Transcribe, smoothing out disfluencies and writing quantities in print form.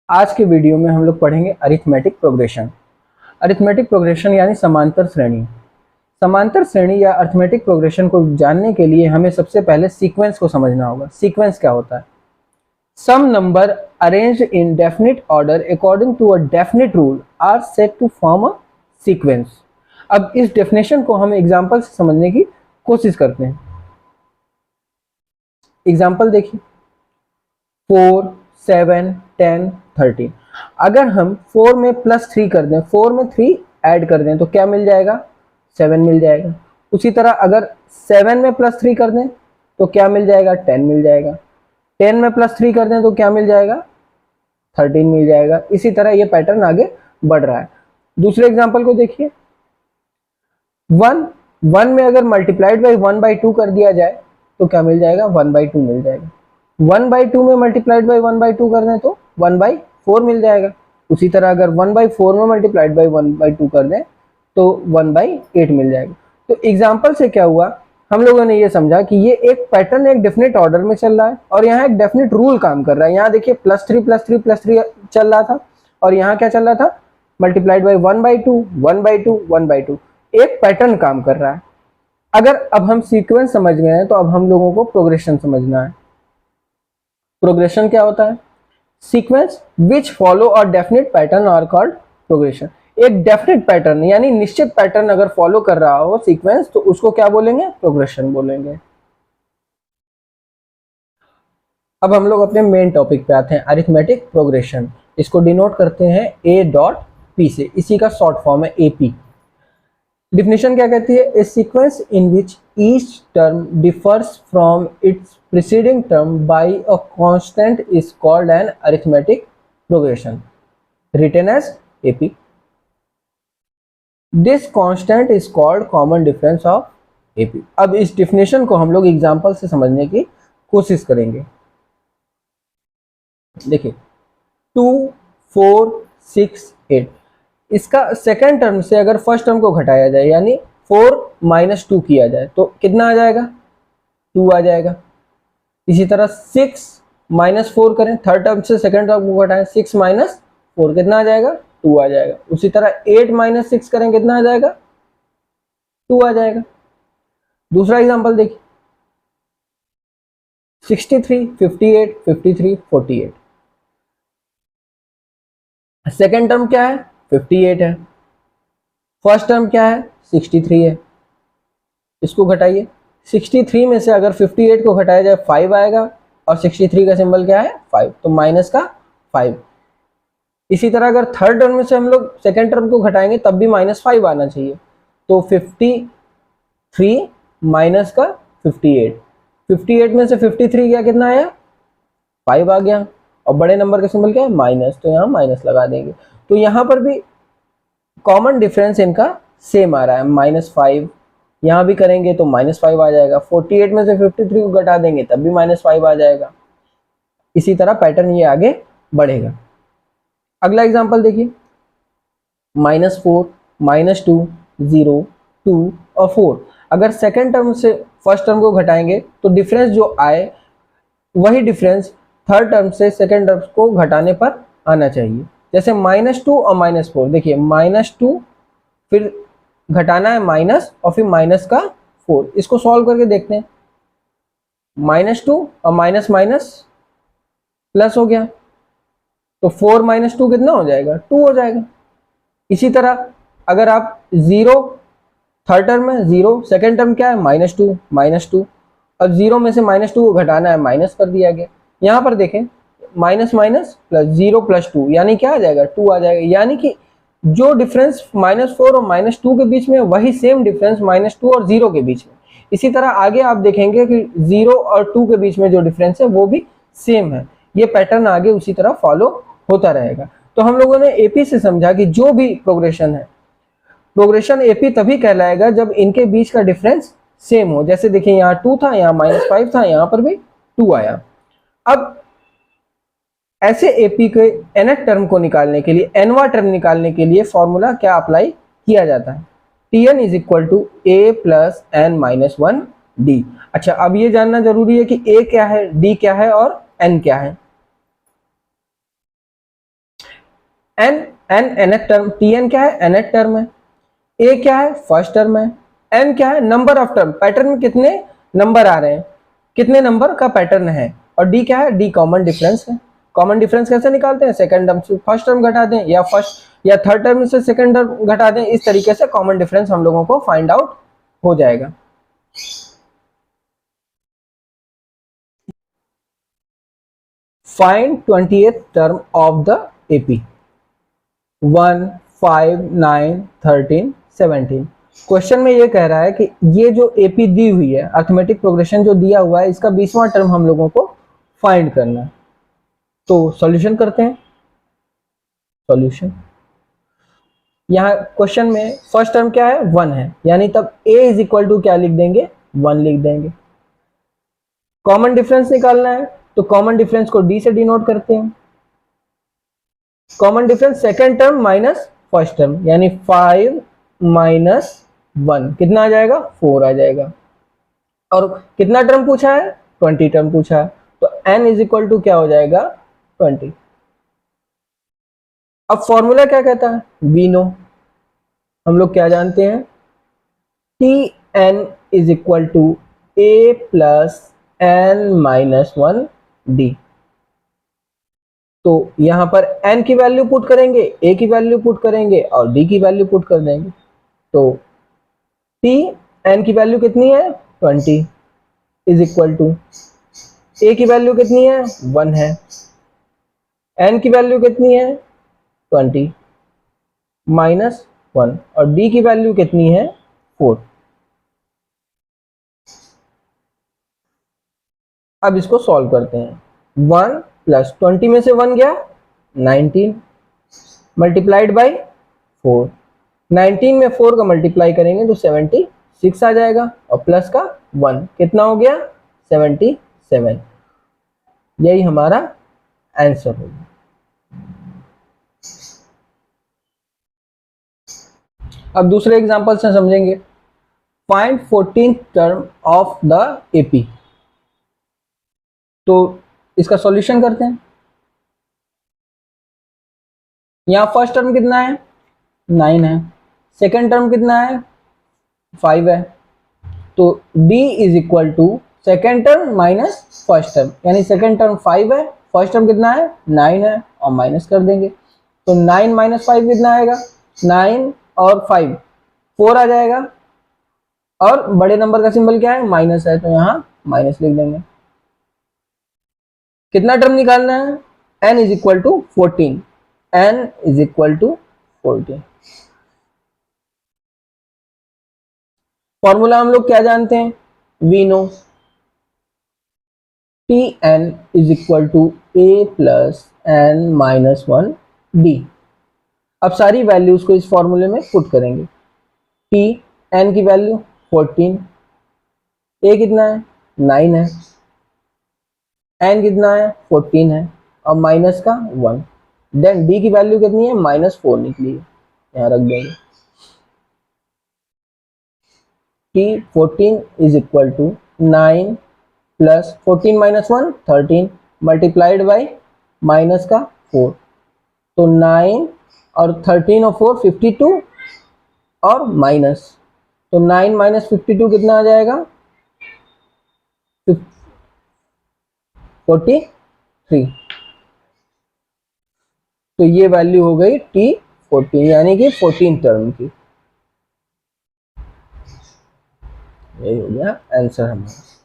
आज के वीडियो में हम लोग पढ़ेंगे अरिथमेटिक प्रोग्रेशन। अरिथमेटिक प्रोग्रेशन यानी समांतर श्रेणी। समांतर श्रेणी या अरिथमेटिक प्रोग्रेशन को जानने के लिए हमें सबसे पहले सीक्वेंस को समझना होगा। सीक्वेंस क्या होता है? Some number arranged in definite order according to a definite rule are said to form a sequence. अब इस डेफिनेशन को हम एग्जाम्पल से समझने की कोशिश करते हैं। एग्जाम्पल देखिए, 4, 7, 10, 13। अगर हम 4 में +3 कर दें, 4 में 3 ऐड कर दें तो क्या मिल जाएगा? 7 मिल जाएगा। उसी तरह अगर 7 में +3 कर दें तो क्या मिल जाएगा? 10 मिल जाएगा। 10 में +3 कर दें तो क्या मिल जाएगा? 13 मिल जाएगा। इसी तरह ये पैटर्न आगे बढ़ रहा है। दूसरे एग्जाम्पल को देखिए, 1 में अगर मल्टीप्लाइड बाई 1/2 कर दिया जाए तो क्या मिल जाएगा? 1/2 मिल जाएगा। 1/2 में मल्टीप्लाइड बाई 1/2 कर दें तो 1/4 मिल जाएगा। उसी तरह अगर 1/4 में मल्टीप्लाइड बाई 1/2 कर दें तो 1/8 मिल जाएगा। तो एग्जाम्पल से क्या हुआ, हम लोगों ने ये समझा कि ये एक पैटर्न एक डेफिनेट ऑर्डर में चल रहा है और यहाँ एक डेफिनेट रूल काम कर रहा है। यहाँ देखिए +3 +3 +3 चल रहा था और यहाँ क्या चल रहा था? Multiplied by 1/2 1/2 1/2। एक पैटर्न काम कर रहा है। अगर अब हम सीक्वेंस समझ गए हैं तो अब हम लोगों को प्रोग्रेशन समझना है। प्रोग्रेशन क्या होता है? Sequence which follow a definite pattern are called progression. एक डेफिनेट पैटर्न यानी निश्चित पैटर्न अगर फॉलो कर रहा हो सीक्वेंस तो उसको क्या बोलेंगे? प्रोग्रेशन बोलेंगे। अब हम लोग अपने मेन टॉपिक पे आते हैं, अरिथमेटिक प्रोग्रेशन। इसको डिनोट करते हैं A.P से, इसी का शॉर्ट फॉर्म है AP। डिफिनेशन क्या कहती है? A sequence in which each term differs from its preceding term by a constant is called an arithmetic progression, written as AP। This constant is called common difference of AP। अब इस definition को हम लोग example से समझने की कोशिश करेंगे। देखिए 2, 4, 6, 8, इसका सेकेंड टर्म से अगर फर्स्ट टर्म को घटाया जाए यानी 4 - 2 किया जाए तो कितना आ जाएगा? 2 आ जाएगा। इसी तरह 6 - 4 करें, थर्ड टर्म से सेकेंड टर्म को घटाएं, 6 - 4 कितना आ जाएगा? 2 आ जाएगा। उसी तरह 8 - 6 करें, कितना आ जाएगा? 2 आ जाएगा। दूसरा एग्जांपल देखिए, 63, 58, 53, 48। सेकेंड टर्म क्या है? 58 है। फर्स्ट टर्म क्या है? 63 है। इसको घटाइए, 63 में से अगर 58 को घटाया जाए 5 आएगा और 63 का सिंबल क्या है? 5, तो माइनस का 5। इसी तरह अगर थर्ड टर्म में से हम लोग सेकेंड टर्म को घटाएंगे तब भी -5 आना चाहिए, तो 53 माइनस का 58। 58 में से 53 गया, कितना आया? 5 आ गया। और बड़े नंबर का सिंबल क्या है? माइनस, तो यहाँ माइनस लगा देंगे। तो यहाँ पर भी कॉमन डिफरेंस इनका सेम आ रहा है, -5। यहाँ भी करेंगे तो -5 आ जाएगा। 48 में से 53 को घटा देंगे तब भी -5 आ जाएगा। इसी तरह पैटर्न ये आगे बढ़ेगा। अगला एग्जांपल देखिए, -4, -2, 0, 2 और 4। अगर सेकेंड टर्म से फर्स्ट टर्म को घटाएंगे तो डिफरेंस जो आए वही डिफरेंस थर्ड टर्म से सेकेंड टर्म को घटाने पर आना चाहिए। जैसे -2 और -4, देखिए -2 फिर घटाना है माइनस और फिर माइनस का 4। इसको सॉल्व करके देखते हैं। -2 और माइनस माइनस प्लस हो गया, तो 4 - 2 कितना हो जाएगा? 2 हो जाएगा। इसी तरह अगर आप 0 थर्ड टर्म है, 0 सेकेंड टर्म क्या है? -2 -2। अब 0 में से -2 को घटाना है, माइनस कर दिया गया। यहाँ पर देखें, माइनस माइनस प्लस 0 + 2 यानी क्या आ जाएगा? 2 आ जाएगा। यानी कि जो डिफरेंस -4 और -2 के बीच में वही सेम डिफरेंस -2 और 0 के बीच में। इसी तरह आगे आप देखेंगे कि 0 और 2 के बीच में जो डिफरेंस है वो भी सेम है। ये पैटर्न आगे उसी तरह फॉलो होता रहेगा। तो हम लोगों ने AP से समझा कि जो भी प्रोग्रेशन है, प्रोग्रेशन AP तभी कहलाएगा जब इनके बीच का डिफरेंस सेम हो। जैसे देखिए यहाँ 2 था, यहाँ -5 था, यहाँ पर भी 2 आया। अब ऐसे AP के nth टर्म को निकालने के लिए, nवां टर्म निकालने के लिए फॉर्मूला क्या अप्लाई किया जाता है? Tn = A + n - 1 D। अच्छा, अब ये जानना जरूरी है कि A क्या है, D क्या है और n क्या है। N n nth term, t n क्या है, nth टर्म है, ए क्या है, फर्स्ट टर्म है, एन क्या है, नंबर ऑफ टर्म, पैटर्न में कितने नंबर आ रहे हैं, कितने नंबर का पैटर्न है, और डी क्या है, डी कॉमन डिफरेंस है। कॉमन डिफरेंस कैसे निकालते हैं, सेकंड टर्म से फर्स्ट टर्म घटा दें, या फर्स्ट या थर्ड टर्म से सेकंड टर्म घटा दें, इस तरीके से कॉमन डिफरेंस हम लोगों को फाइंड आउट हो जाएगा। Find 20th term of the AP 1, 5, 9, 13, 17। Question में ये कह रहा है कि ये जो एपी दी हुई है, अर्थमेटिक प्रोग्रेशन जो दिया हुआ है, इसका 20वां टर्म हम लोगों को फाइंड करना है। तो सॉल्यूशन करते हैं। सॉल्यूशन, यहाँ क्वेश्चन में फर्स्ट टर्म क्या है, 1 है, यानी तब a इज इक्वल टू क्या लिख देंगे, 1 लिख देंगे। कॉमन डिफरेंस निकालना है, तो कॉमन डिफरेंस को d से डिनोट करते हैं। Common difference second term minus first term, यानी 5 माइनस 1 कितना आ जाएगा, 4 आ जाएगा। और कितना टर्म पूछा है, 20 टर्म पूछा है, तो n इज इक्वल टू क्या हो जाएगा, 20। अब फॉर्मूला क्या कहता है, वी नो, हम लोग क्या जानते हैं, t n is equal to a plus n minus 1 d. तो यहां पर n की वैल्यू पुट करेंगे, a की वैल्यू पुट करेंगे और d की वैल्यू पुट कर देंगे। तो t n की वैल्यू कितनी है, 20 इज इक्वल टू a की वैल्यू कितनी है, 1 है, n की वैल्यू कितनी है, 20 माइनस 1, और d की वैल्यू कितनी है, 4। अब इसको सॉल्व करते हैं। 1 प्लस 20 में से 1 गया, 19 मल्टीप्लाइड बाई 4, 19 में 4 का मल्टीप्लाई करेंगे तो 76 आ जाएगा, और प्लस का 1 कितना हो गया, 77। यही हमारा आंसर होगा। अब दूसरे एग्जांपल से समझेंगे। Find 14th term of the AP. तो इसका सॉल्यूशन करते हैं। यहां फर्स्ट टर्म कितना है, 9 है, सेकंड टर्म कितना है, 5 है, तो d is equal to second term minus first term, यानी सेकेंड टर्म 5 है, फर्स्ट टर्म कितना है, 9 है, और माइनस कर देंगे। तो 9 माइनस 5 कितना आएगा, 9 और 5 4 आ जाएगा, और बड़े नंबर का सिंबल क्या है, माइनस है, तो यहाँ माइनस लिख देंगे। कितना टर्म निकालना है, n is equal to 14, n is equal to 14। Formula हम लोग क्या जानते हैं, we know t n is equal to a plus n minus 1 d. अब सारी वैल्यूज को इस फॉर्मूले में पुट करेंगे। टी एन की वैल्यू 14, ए कितना है, 9 है, एन कितना है, 14 है, और माइनस का 1, देन डी की वैल्यू कितनी है, -4 निकली है, यहाँ रख देंगे। T 14 is equal to 9 plus 14 minus 1 13 multiplied by minus का 4, तो 9 और 13 और 4 52, और माइनस, तो 9 माइनस 52 कितना आ जाएगा, 43। तो ये वैल्यू हो गई T14, यानी कि 14 टर्म की। यही हो गया आंसर हमारा।